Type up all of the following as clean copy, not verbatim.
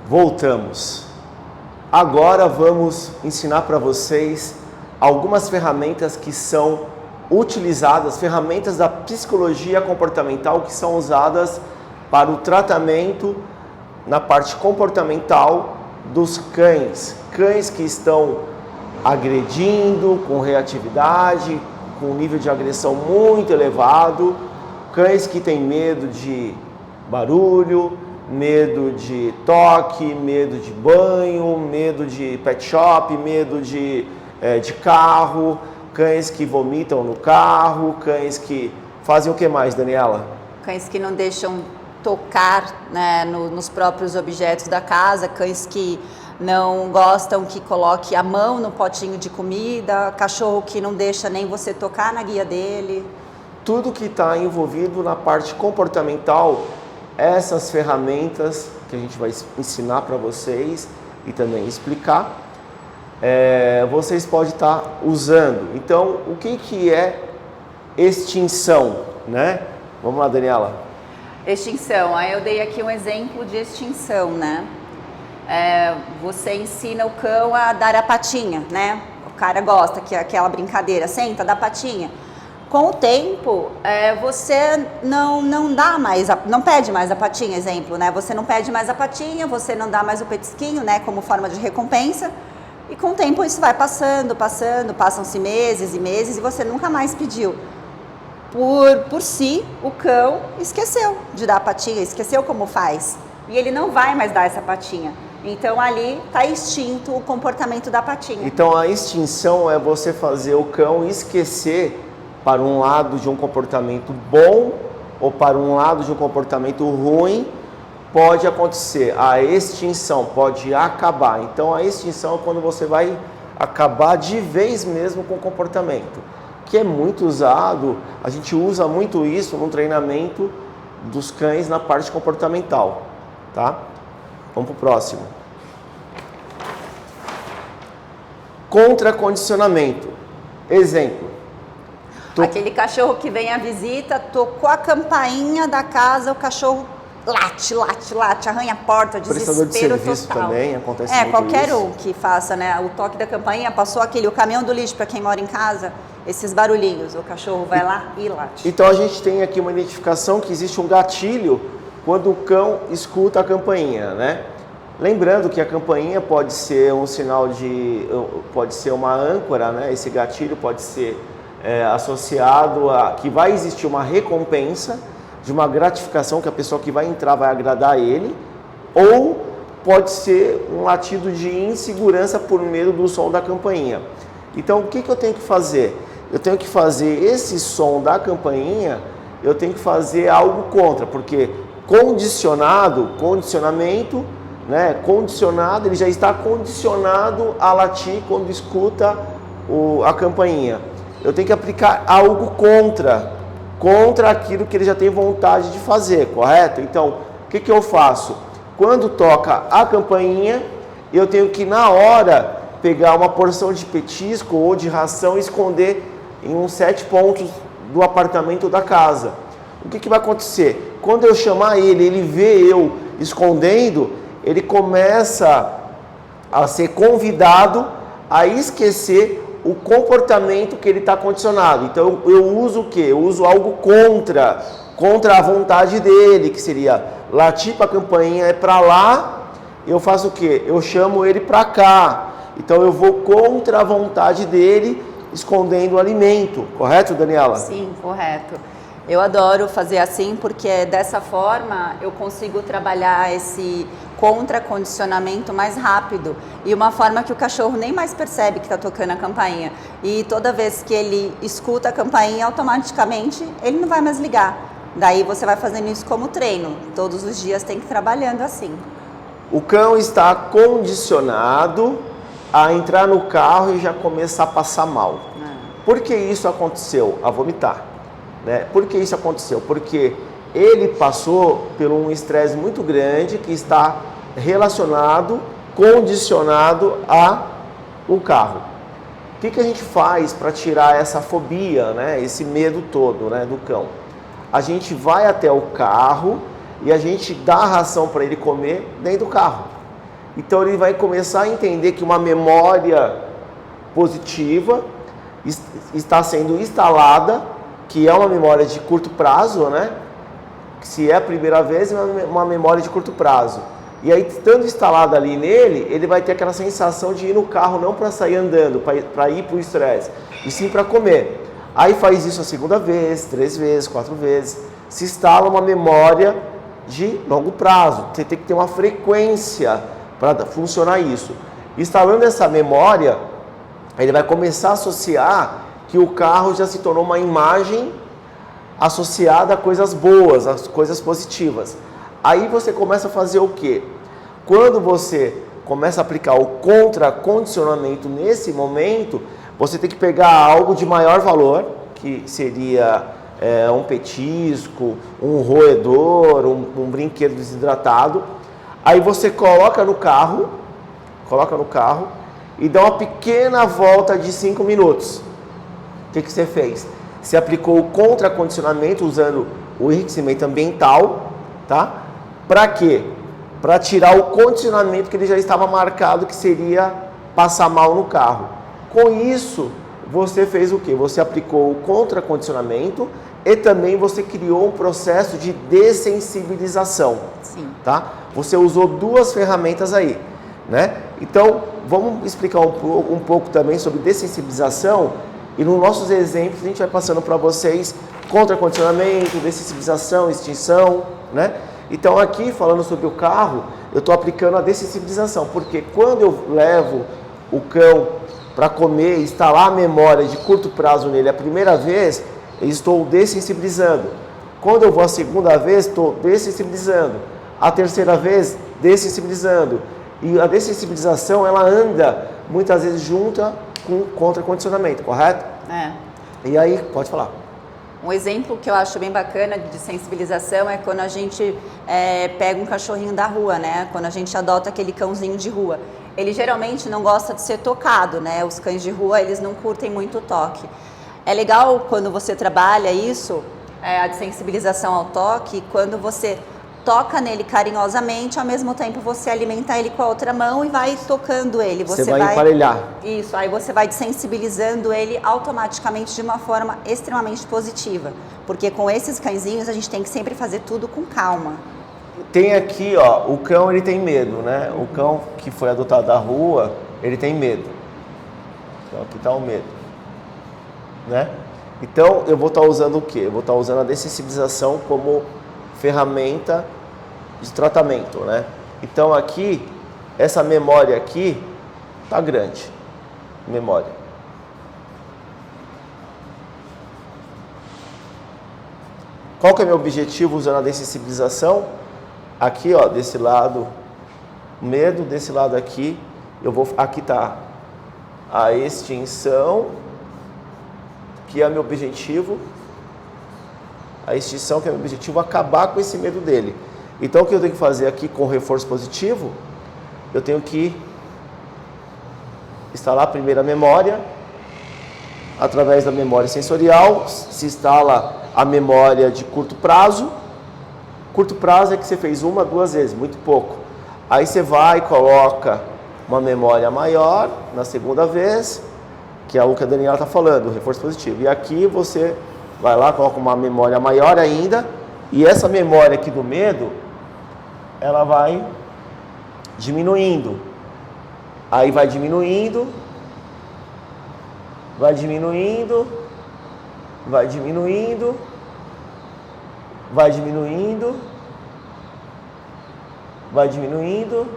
Voltamos. Agora vamos ensinar para vocês algumas ferramentas que são utilizadas, ferramentas da psicologia comportamental que são usadas para o tratamento na parte comportamental dos cães. Cães que estão agredindo com reatividade, com um nível de agressão muito elevado, cães que têm medo de barulho, medo de toque, medo de banho, medo de pet shop, medo de carro, cães que vomitam no carro, cães que fazem o que mais, Daniela? Cães que não deixam tocar, né, nos próprios objetos da casa, cães que não gostam que coloque a mão no potinho de comida, cachorro que não deixa nem você tocar na guia dele. Tudo que está envolvido na parte comportamental, essas ferramentas que a gente vai ensinar para vocês e também explicar, vocês podem estar usando. Então, o que é extinção, né? Vamos lá, Daniela. Extinção, aí eu dei aqui um exemplo de extinção, né? Você ensina o cão a dar a patinha, né? O cara gosta, que é aquela brincadeira, senta, dá patinha. Com o tempo, você não dá mais, não pede mais a patinha, exemplo, né? Você não pede mais a patinha, você não dá mais o petisquinho, né? Como forma de recompensa. E com o tempo isso vai passam-se meses e meses e você nunca mais pediu. Por si, o cão esqueceu de dar a patinha, esqueceu como faz. E ele não vai mais dar essa patinha. Então ali está extinto o comportamento da patinha. Então a extinção é você fazer o cão esquecer para um lado de um comportamento bom ou para um lado de um comportamento ruim. Pode acontecer, a extinção pode acabar. Então a extinção é quando você vai acabar de vez mesmo com o comportamento, que é muito usado, a gente usa muito isso no treinamento dos cães na parte comportamental, tá? Vamos para o próximo. Contracondicionamento. Exemplo. Aquele cachorro que vem à visita, tocou a campainha da casa, o cachorro late, arranha a porta, Prestador desespero de serviço total. também acontece muito qualquer isso. um que faça, né, o toque da campainha, passou o caminhão do lixo para quem mora em casa, esses barulhinhos, o cachorro vai lá e late. Então a gente tem aqui uma identificação que existe um gatilho quando o cão escuta a campainha, né? Lembrando que a campainha pode ser um sinal pode ser uma âncora, né? Esse gatilho pode ser associado a que vai existir uma recompensa de uma gratificação que a pessoa que vai entrar vai agradar ele, ou pode ser um latido de insegurança por medo do som da campainha. Então o que eu tenho que fazer? Eu tenho que fazer esse som da campainha, eu tenho que fazer algo contra, porque condicionamento, né? Condicionado, ele já está condicionado a latir quando escuta a campainha. Eu tenho que aplicar algo contra aquilo que ele já tem vontade de fazer, correto? Então, o que eu faço? Quando toca a campainha, eu tenho que na hora pegar uma porção de petisco ou de ração e esconder em uns 7 pontos do apartamento da casa. O que vai acontecer? Quando eu chamar ele vê eu escondendo, ele começa a ser convidado a esquecer o comportamento que ele está condicionado. Então eu uso o quê? Eu uso algo contra a vontade dele, que seria latir para a campainha para lá, eu faço o quê? Eu chamo ele para cá. Então eu vou contra a vontade dele, escondendo o alimento. Correto, Daniela? Sim, correto. Eu adoro fazer assim porque dessa forma eu consigo trabalhar esse contracondicionamento mais rápido e uma forma que o cachorro nem mais percebe que está tocando a campainha. E toda vez que ele escuta a campainha, automaticamente ele não vai mais ligar. Daí você vai fazendo isso como treino. Todos os dias tem que ir trabalhando assim. O cão está condicionado a entrar no carro e já começar a passar mal. Por que isso aconteceu? A vomitar. Né? Por que isso aconteceu? Porque ele passou por um estresse muito grande que está relacionado, condicionado ao carro. O que a gente faz para tirar essa fobia, né? Esse medo todo, né, do cão? A gente vai até o carro e a gente dá a ração para ele comer dentro do carro. Então ele vai começar a entender que uma memória positiva está sendo instalada, que é uma memória de curto prazo, né? Se é a primeira vez, é uma memória de curto prazo. E aí, estando instalada ali nele, ele vai ter aquela sensação de ir no carro não para sair andando, para ir para o estresse, e sim para comer. Aí faz isso a segunda vez, 3 vezes, 4 vezes. Se instala uma memória de longo prazo. Você tem que ter uma frequência para funcionar isso. Instalando essa memória, ele vai começar a associar que o carro já se tornou uma imagem associada a coisas boas, a coisas positivas. Aí você começa a fazer o quê? Quando você começa a aplicar o contracondicionamento nesse momento, você tem que pegar algo de maior valor, que seria um petisco, um roedor, um brinquedo desidratado. Aí você coloca no carro e dá uma pequena volta de 5 minutos. O que você fez? Você aplicou o contracondicionamento usando o enriquecimento ambiental, tá? Para quê? Para tirar o condicionamento que ele já estava marcado, que seria passar mal no carro. Com isso, você fez o quê? Você aplicou o contracondicionamento e também você criou um processo de dessensibilização. Sim. Tá? Você usou 2 ferramentas aí, né? Então, vamos explicar um pouco também sobre dessensibilização. E nos nossos exemplos, a gente vai passando para vocês contracondicionamento, dessensibilização, extinção, né? Então aqui, falando sobre o carro, eu estou aplicando a dessensibilização, porque quando eu levo o cão para comer, instalar a memória de curto prazo nele a primeira vez, eu estou dessensibilizando. Quando eu vou a segunda vez, estou dessensibilizando. A terceira vez, dessensibilizando. E a dessensibilização, ela anda muitas vezes junta com contracondicionamento, correto? É. E aí, pode falar. Um exemplo que eu acho bem bacana de sensibilização é quando a gente pega um cachorrinho da rua, né? Quando a gente adota aquele cãozinho de rua. Ele geralmente não gosta de ser tocado, né? Os cães de rua, eles não curtem muito o toque. É legal quando você trabalha isso, a sensibilização ao toque, quando você toca nele carinhosamente, ao mesmo tempo você alimenta ele com a outra mão e vai tocando ele. Você vai emparelhar. Isso, aí você vai desensibilizando ele automaticamente de uma forma extremamente positiva. Porque com esses cãezinhos a gente tem que sempre fazer tudo com calma. Tem aqui, ó, o cão ele tem medo, né? O cão que foi adotado da rua, ele tem medo. Então aqui está o medo, né? Então eu vou estar usando o quê? Eu vou estar usando a dessensibilização como ferramenta de tratamento, né? Então aqui, essa memória aqui tá grande, memória. Qual que é o meu objetivo usando a dessensibilização? Aqui, ó, desse lado, medo, desse lado aqui, aqui tá a extinção, que é meu objetivo. A extinção, que é o meu objetivo, acabar com esse medo dele. Então, o que eu tenho que fazer aqui com o reforço positivo? Eu tenho que instalar a primeira memória. Através da memória sensorial, se instala a memória de curto prazo. Curto prazo é que você fez 1, 2 vezes, muito pouco. Aí você vai e coloca uma memória maior na segunda vez, que é o que a Daniela está falando, o reforço positivo. E aqui você vai lá, coloca uma memória maior ainda, e essa memória aqui do medo, ela vai diminuindo. Aí vai diminuindo, vai diminuindo, vai diminuindo, vai diminuindo, vai diminuindo.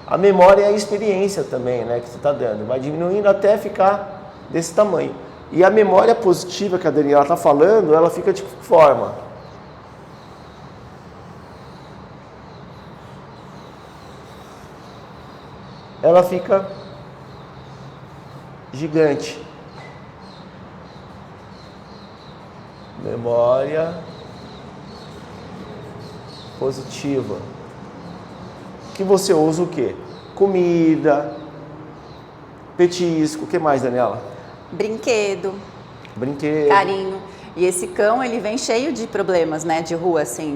A memória é a experiência também, né, que você está dando. Vai diminuindo até ficar desse tamanho. E a memória positiva que a Daniela está falando, ela fica de que forma? Ela fica gigante. Memória positiva. Que você usa o quê? Comida, petisco, o que mais, Daniela? Brinquedo, Brinquedo. carinho. E esse cão, ele vem cheio de problemas, né, de rua, assim,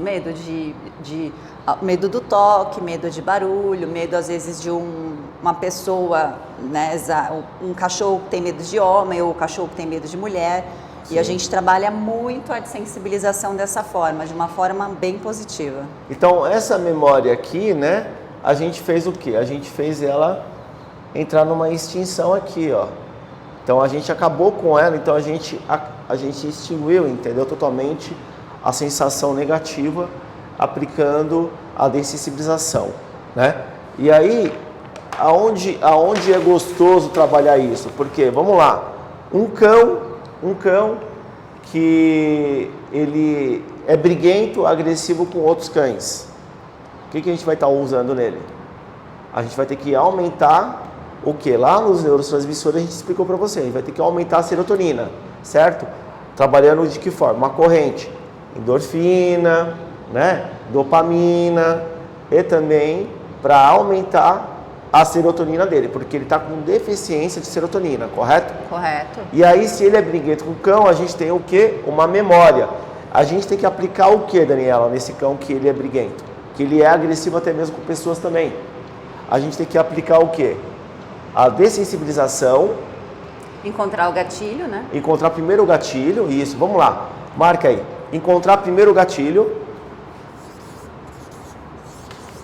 medo do toque, medo de barulho, medo às vezes de uma pessoa, né, um cachorro que tem medo de homem ou um cachorro que tem medo de mulher. Sim. E a gente trabalha muito a sensibilização dessa forma, de uma forma bem positiva. Então, essa memória aqui, né, a gente fez o quê? A gente fez ela entrar numa extinção aqui, ó. Então, a gente acabou com ela, então a gente extinguiu, entendeu? Totalmente a sensação negativa, aplicando a dessensibilização, né? E aí, aonde é gostoso trabalhar isso? Porque, vamos lá, um cão que ele é briguento, agressivo com outros cães. O que a gente vai estar usando nele? A gente vai ter que aumentar o que? Lá nos neurotransmissores a gente explicou para você, a gente vai ter que aumentar a serotonina, certo? Trabalhando de que forma? Uma corrente, endorfina, né? Dopamina e também para aumentar a serotonina dele, porque ele está com deficiência de serotonina, correto? Correto. E aí, se ele é briguento com o cão, a gente tem o quê? Uma memória. A gente tem que aplicar o quê, Daniela, nesse cão que ele é briguento? Que ele é agressivo até mesmo com pessoas também. A gente tem que aplicar o quê? A dessensibilização. Encontrar o gatilho, né? Encontrar primeiro o gatilho, isso, vamos lá, marca aí. Encontrar primeiro o gatilho.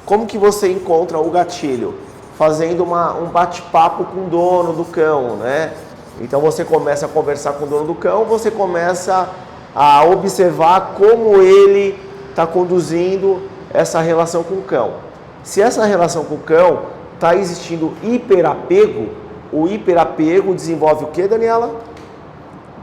Como que você encontra o gatilho? Fazendo um bate-papo com o dono do cão, né? Então você começa a conversar com o dono do cão, você começa a observar como ele está conduzindo essa relação com o cão. Se essa relação com o cão está existindo hiperapego, o hiperapego desenvolve o que, Daniela?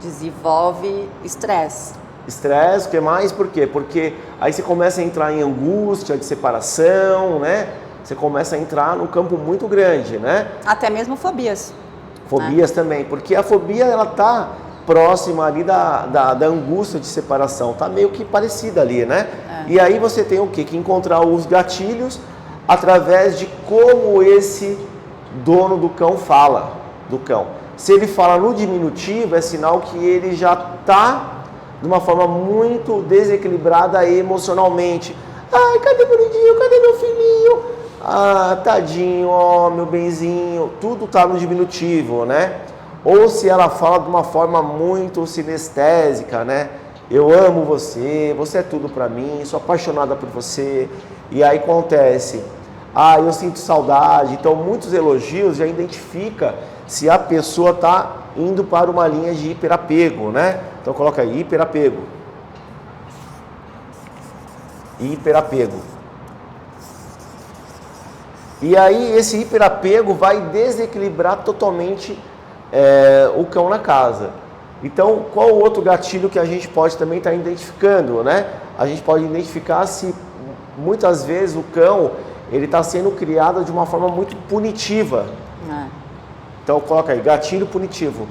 Desenvolve estresse. Estresse, o que mais? Por quê? Porque aí você começa a entrar em angústia de separação, né? Você começa a entrar num campo muito grande, né? Até mesmo fobias. Fobias também, porque a fobia ela tá próxima ali da angústia de separação, tá meio que parecida ali, né? É. E aí você tem o quê? Que encontrar os gatilhos através de como esse dono do cão fala, do cão. Se ele fala no diminutivo, é sinal que ele já tá de uma forma muito desequilibrada emocionalmente. Ai, cadê meu lindinho? Cadê meu filhinho? Ah, tadinho, ó, meu benzinho. Tudo tá no diminutivo, né? Ou se ela fala de uma forma muito sinestésica, né? Eu amo você, você é tudo pra mim, sou apaixonada por você. E aí acontece, ah, eu sinto saudade. Então, muitos elogios já identifica se a pessoa tá indo para uma linha de hiperapego, né? Então, coloca aí, hiperapego. Hiperapego. E aí, esse hiperapego vai desequilibrar totalmente o cão na casa. Então, qual o outro gatilho que a gente pode também estar identificando, né? A gente pode identificar se muitas vezes o cão ele está sendo criado de uma forma muito punitiva. Então, coloca aí, gatilho punitivo.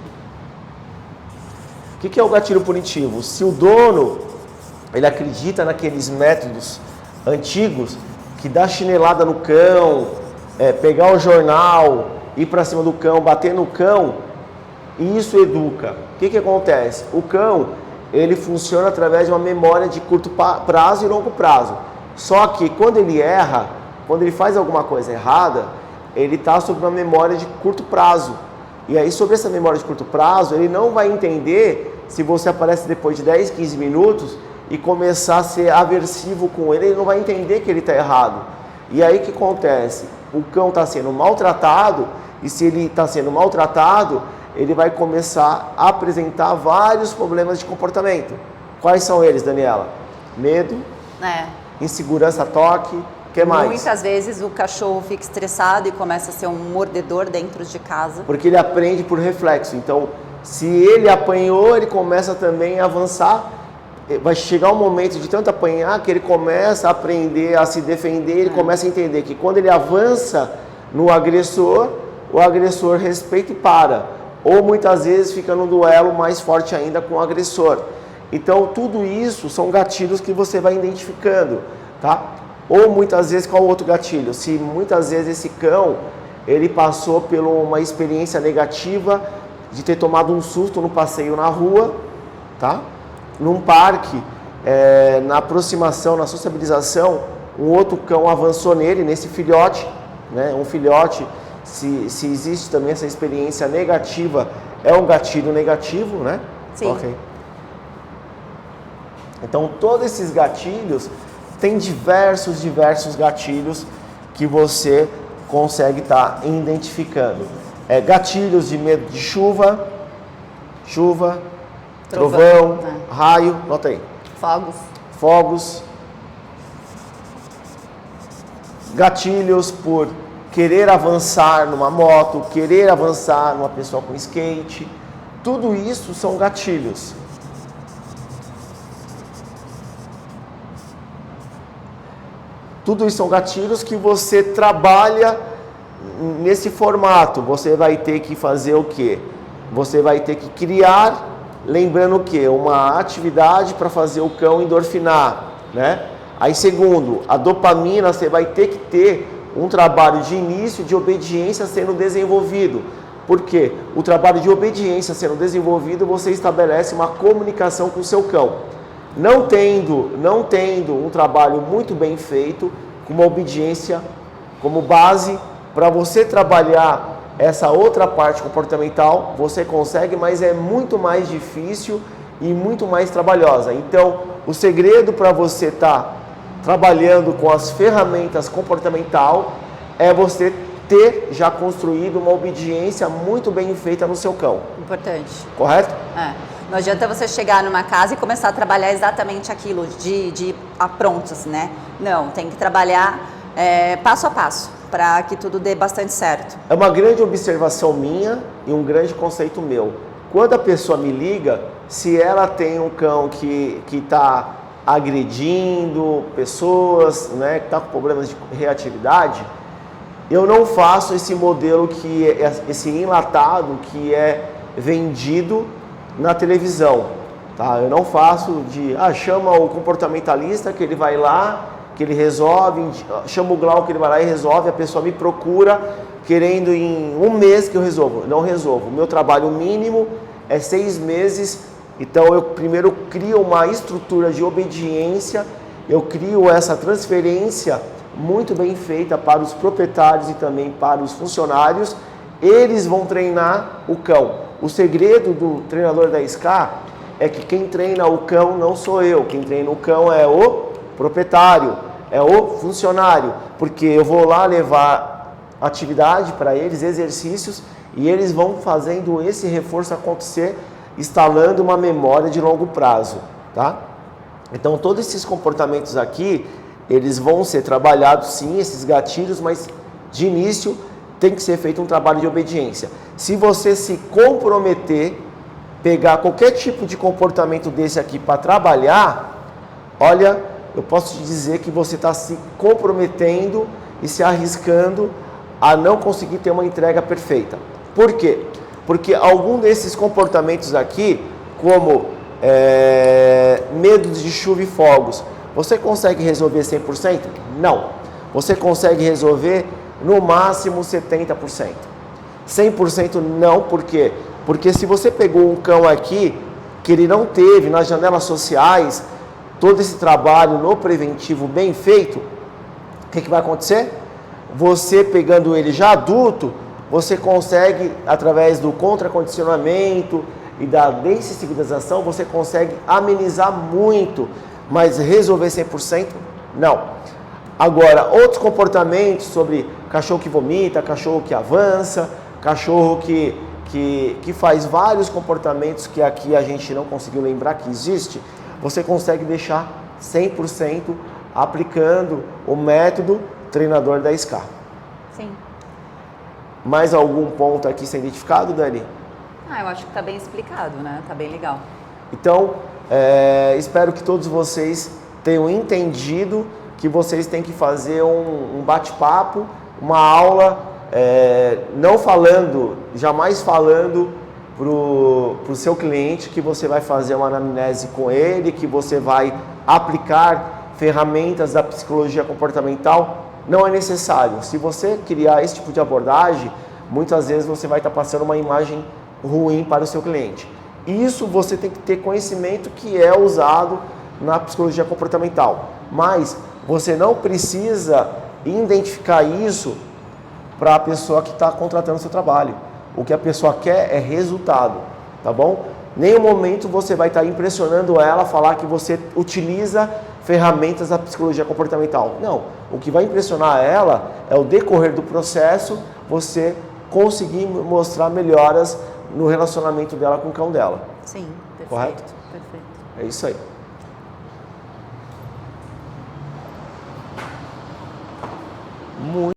O que é o gatilho punitivo? Se o dono ele acredita naqueles métodos antigos que dá chinelada no cão, pegar o jornal, ir para cima do cão, bater no cão, isso educa. O que acontece? O cão, ele funciona através de uma memória de curto prazo e longo prazo. Só que quando ele erra, quando ele faz alguma coisa errada, ele está sob uma memória de curto prazo. E aí, sobre essa memória de curto prazo, ele não vai entender se você aparece depois de 10, 15 minutos e começar a ser aversivo com ele, ele não vai entender que ele está errado. E aí o que acontece? O cão está sendo maltratado, e se ele está sendo maltratado, ele vai começar a apresentar vários problemas de comportamento. Quais são eles, Daniela? Medo, insegurança, toque, o que mais? Muitas vezes o cachorro fica estressado e começa a ser um mordedor dentro de casa. Porque ele aprende por reflexo. Então, se ele apanhou, ele começa também a avançar. Vai chegar um momento de tanto apanhar que ele começa a aprender a se defender, ele começa a entender que quando ele avança no agressor, o agressor respeita e para. Ou muitas vezes fica num duelo mais forte ainda com o agressor. Então tudo isso são gatilhos que você vai identificando, tá? Ou muitas vezes, qual outro gatilho? Se muitas vezes esse cão, ele passou por uma experiência negativa de ter tomado um susto no passeio na rua, tá? num parque, na aproximação, na sociabilização, um outro cão avançou nele, nesse filhote, né? Um filhote, se existe também essa experiência negativa, é um gatilho negativo, né? Sim. Ok. Então, todos esses gatilhos, tem diversos gatilhos que você consegue estar identificando. Gatilhos de medo de chuva, trovão, raio, nota aí. Fogos. Gatilhos por querer avançar numa moto, querer avançar numa pessoa com skate. Tudo isso são gatilhos. Tudo isso são gatilhos que você trabalha nesse formato. Você vai ter que fazer o quê? Você vai ter que criar, lembrando o quê? Uma atividade para fazer o cão endorfinar, né? Aí, segundo, a dopamina, você vai ter que ter um trabalho de início de obediência sendo desenvolvido. Por quê? O trabalho de obediência sendo desenvolvido, você estabelece uma comunicação com o seu cão. Não tendo um trabalho muito bem feito, com uma obediência como base, para você trabalhar essa outra parte comportamental, você consegue, mas é muito mais difícil e muito mais trabalhosa. Então, o segredo para você estar trabalhando com as ferramentas comportamental é você ter já construído uma obediência muito bem feita no seu cão. Importante. Correto? Não adianta você chegar numa casa e começar a trabalhar exatamente aquilo de aprontos, né? Não, tem que trabalhar passo a passo para que tudo dê bastante certo. É uma grande observação minha e um grande conceito meu. Quando a pessoa me liga, se ela tem um cão que está agredindo pessoas, né, que está com problemas de reatividade, eu não faço esse modelo esse enlatado que é vendido na televisão, tá? Eu não faço chama o comportamentalista que ele vai lá, que ele resolve, chama o Glau que ele vai lá e resolve, a pessoa me procura querendo em um mês que eu resolvo. Não resolvo. O meu trabalho mínimo é 6 meses, então eu primeiro crio uma estrutura de obediência, eu crio essa transferência muito bem feita para os proprietários e também para os funcionários. Eles vão treinar o cão. O segredo do treinador da SCA é que quem treina o cão não sou eu, quem treina o cão é o proprietário, é o funcionário, porque eu vou lá levar atividade para eles, exercícios, e eles vão fazendo esse reforço acontecer, instalando uma memória de longo prazo, tá? Então todos esses comportamentos aqui, eles vão ser trabalhados sim, esses gatilhos, mas de início tem que ser feito um trabalho de obediência. Se você se comprometer, pegar qualquer tipo de comportamento desse aqui para trabalhar, olha, eu posso te dizer que você está se comprometendo e se arriscando a não conseguir ter uma entrega perfeita. Por quê? Porque algum desses comportamentos aqui, como medo de chuva e fogos, você consegue resolver 100%? Não. Você consegue resolver no máximo 70%. 100% não, por quê? Porque se você pegou um cão aqui, que ele não teve nas janelas sociais, todo esse trabalho no preventivo bem feito, o que vai acontecer? Você pegando ele já adulto, você consegue, através do contracondicionamento e da dessensibilização, você consegue amenizar muito, mas resolver 100%? Não. Agora, outros comportamentos sobre cachorro que vomita, cachorro que avança, cachorro que faz vários comportamentos que aqui a gente não conseguiu lembrar que existe, você consegue deixar 100% aplicando o método treinador da SCA. Sim. Mais algum ponto aqui sem identificado, Dani? Eu acho que está bem explicado, né? Está bem legal. Então, espero que todos vocês tenham entendido que vocês têm que fazer um bate-papo, uma aula, não falando, jamais falando para o seu cliente que você vai fazer uma anamnese com ele, que você vai aplicar ferramentas da psicologia comportamental. Não é necessário. Se você criar esse tipo de abordagem, muitas vezes você vai estar passando uma imagem ruim para o seu cliente. Isso você tem que ter conhecimento que é usado na psicologia comportamental. Mas você não precisa identificar isso para a pessoa que está contratando o seu trabalho. O que a pessoa quer é resultado, tá bom? Nenhum momento você vai estar impressionando ela falar que você utiliza ferramentas da psicologia comportamental. Não, o que vai impressionar ela é o decorrer do processo, você conseguir mostrar melhoras no relacionamento dela com o cão dela. Sim, perfeito. Correto? Perfeito. É isso aí. Muito